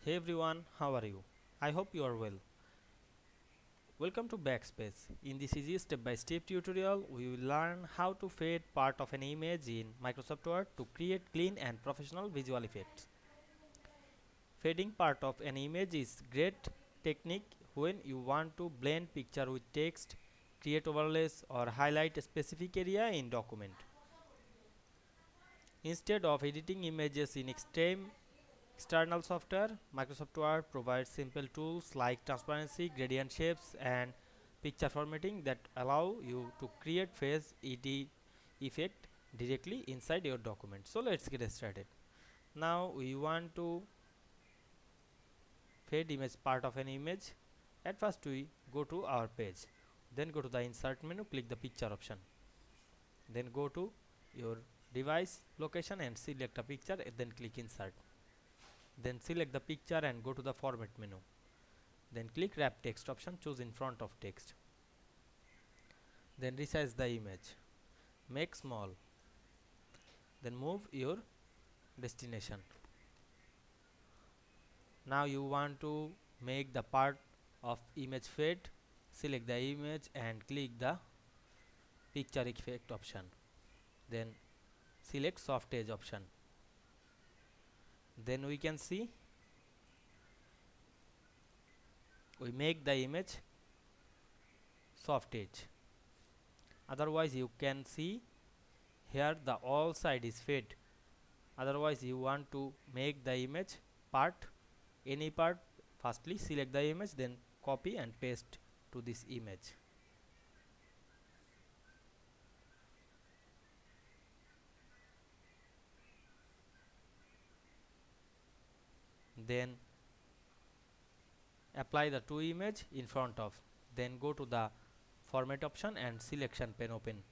Hey everyone, how are you? I hope you are well. Welcome to Backspace. In this easy step-by-step tutorial, we will learn how to fade part of an image in Microsoft Word to create clean and professional visual effects. Fading part of an image is great technique when you want to blend picture with text, create overlays or highlight a specific area in document. Instead of editing images in external software, Microsoft Word provides simple tools like transparency, gradient shapes, and picture formatting that allow you to create phase ED effect directly inside your document. So let's get started. Now we want to fade image part of an image. At first we go to our page. Then go to the insert menu, click the picture option. Then go to your device location and select a picture and then click insert. Then select the picture and go to the format menu. Then click wrap text option, choose in front of text. Then resize the image, make small, then move your destination. Now you want to make the part of image fade, select the image and click the picture effect option. Then select soft edge option. Then we can see we make the image soft edge. Otherwise you can see here the all side is fade. Otherwise you want to make the image part, any part, firstly select the image, then copy and paste to this image. Then apply the two image in front of, then go to the format option and selection pane open.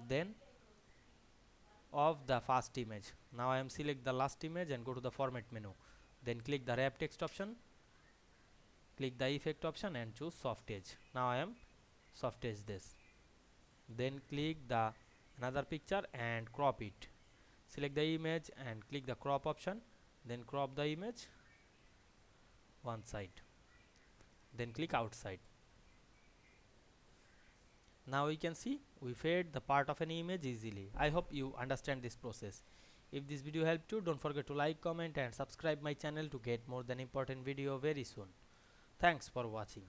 Then of the first image. Now I am select the last image and go to the format menu. Then click the wrap text option, click the effect option and choose soft edge. Now I am soft edge this. Then click the another picture and crop it. Select the image and click the crop option, then crop the image one side, then click outside. Now we can see we fade the part of an image easily. I hope you understand this process. If this video helped you, don't forget to like, comment and subscribe my channel to get more than important video very soon. Thanks for watching.